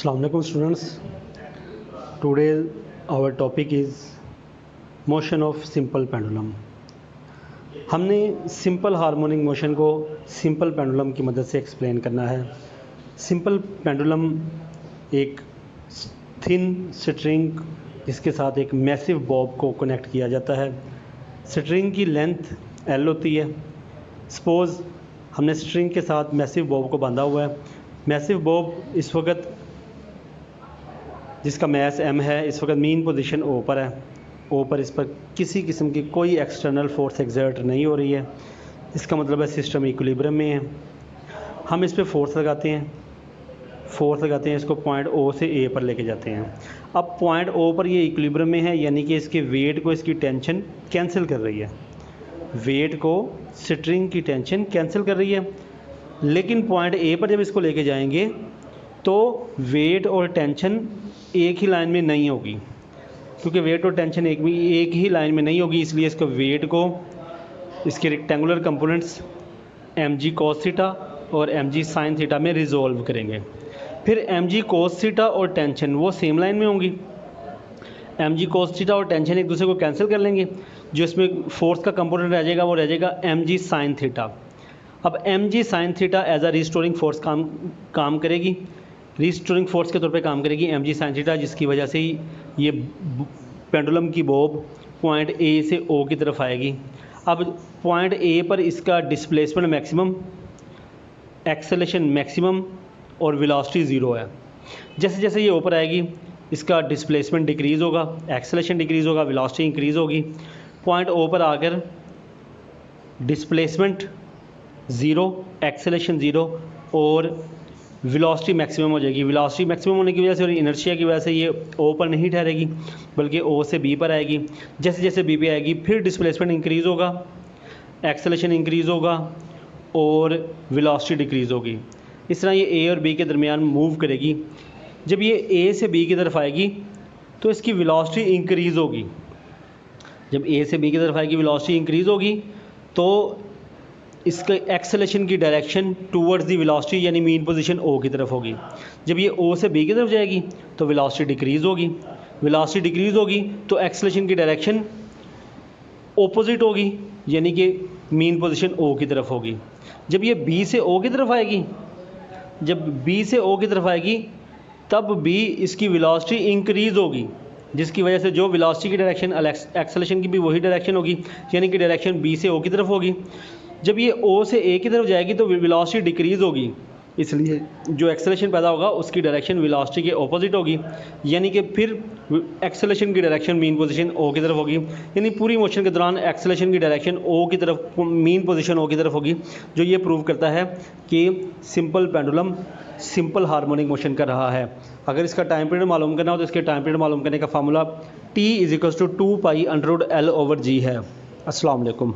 Assalamualaikum students. Today our topic is motion of simple pendulum. हमने simple harmonic motion को simple pendulum की मदद से एक्सप्लेन करना है। सिंपल पेंडुलम एक थिन स्ट्रिंग जिसके साथ एक मैसिव बॉब को कनेक्ट किया जाता है। स्ट्रिंग की लेंथ L होती है। सपोज़ हमने स्ट्रिंग के साथ मैसिव बॉब को बांधा हुआ है। मैसिव बॉब इस वक्त जिसका मैस m है, इस वक्त मीन पोजीशन O पर है। O पर इस पर किसी किस्म की कोई एक्सटर्नल फोर्स एक्सर्ट नहीं हो रही है। इसका मतलब है सिस्टम इक्विलिब्रियम में है। हम इस पर फोर्स लगाते हैं, इसको पॉइंट O से A पर लेके जाते हैं। अब पॉइंट O पर ये इक्विलिब्रियम में है, यानी कि इसके वेट को इसकी टेंशन कैंसिल कर रही है। वेट को स्ट्रिंग की टेंशन कैंसिल कर रही है। लेकिन पॉइंट A पर जब इसको लेके जाएंगे तो वेट और टेंशन एक ही लाइन में नहीं होगी। क्योंकि वेट और टेंशन एक ही लाइन में नहीं होगी, इसलिए इसका वेट को इसके rectangular components mg cos theta और mg sin थीटा में रिजॉल्व करेंगे। फिर mg cos थीटा और टेंशन वो सेम लाइन में होंगी। mg cos थीटा और टेंशन एक दूसरे को कैंसिल कर लेंगे। जो इसमें फोर्स का कंपोनेंट रह जाएगा वो रह जाएगा mg sin थीटा। अब mg sin theta as a restoring force काम करेगी। रिस्टोरिंग फोर्स के तौर पे काम करेगी mg sin थीटा, जिसकी वजह से ही ये पेंडुलम की बॉब पॉइंट A से O की तरफ आएगी। अब पॉइंट A पर इसका डिस्प्लेसमेंट मैक्सिमम, एक्सेलेरेशन मैक्सिमम और वेलोसिटी ज़ीरो है। जैसे जैसे ये ऊपर आएगी इसका डिस्प्लेसमेंट डिक्रीज़ होगा, एक्सेलेरेशन डिक्रीज़ होगा, वेलोसिटी इंक्रीज़ होगी। पॉइंट O पर आकर डिस्प्लेसमेंट ज़ीरो, एक्सेलेरेशन ज़ीरो और वेलोसिटी मैक्सिमम हो जाएगी। वेलोसिटी मैक्सिमम होने की वजह से और इनर्शिया की वजह से ये O पर नहीं ठहरेगी बल्कि O से B पर आएगी। जैसे जैसे B पे आएगी फिर डिस्प्लेसमेंट इंक्रीज़ होगा, एक्सेलेरेशन इंक्रीज़ होगा और वेलोसिटी डिक्रीज़ होगी। इस तरह ये A और B के दरमियान मूव करेगी। जब ये A से B की तरफ आएगी तो इसकी वेलोसिटी इंक्रीज़ होगी। जब A से B की तरफ आएगी वेलोसिटी इंक्रीज़ होगी तो इसके एक्सेलेरेशन की डायरेक्शन टूवर्ड्स दी वेलोसिटी यानी मीन पोजीशन O की तरफ होगी। जब ये O से B की तरफ जाएगी तो वेलोसिटी डिक्रीज़ होगी। वेलोसिटी डिक्रीज़ होगी तो एक्सेलेरेशन की डायरेक्शन ऑपोजिट होगी, यानी कि मीन पोजीशन O की तरफ होगी। जब ये B से O की तरफ आएगी, तब B इसकी वेलोसिटी इंक्रीज़ होगी, जिसकी वजह से जो वेलोसिटी की डायरेक्शन एक्सेलेरेशन की भी वही डायरेक्शन होगी, यानी कि डायरेक्शन B से O की तरफ होगी। जब ये O से A की तरफ जाएगी तो वेलोसिटी डिक्रीज़ होगी, इसलिए जो एक्सेलेरेशन पैदा होगा उसकी डायरेक्शन वेलोसिटी के ऑपोजिट होगी, यानी कि फिर एक्सेलेरेशन की डायरेक्शन मीन पोजीशन O की तरफ होगी। यानी पूरी मोशन के दौरान एक्सेलेरेशन की डायरेक्शन O की तरफ, मीन पोजीशन O की तरफ होगी, जो ये प्रूव करता है कि simple pendulum simple harmonic motion कर रहा है। अगर इसका टाइम पीरियड मालूम करना हो तो इसके टाइम पीरियड मालूम करने का फार्मूला T = 2 π √L/G है। अस्सलाम वालेकुम।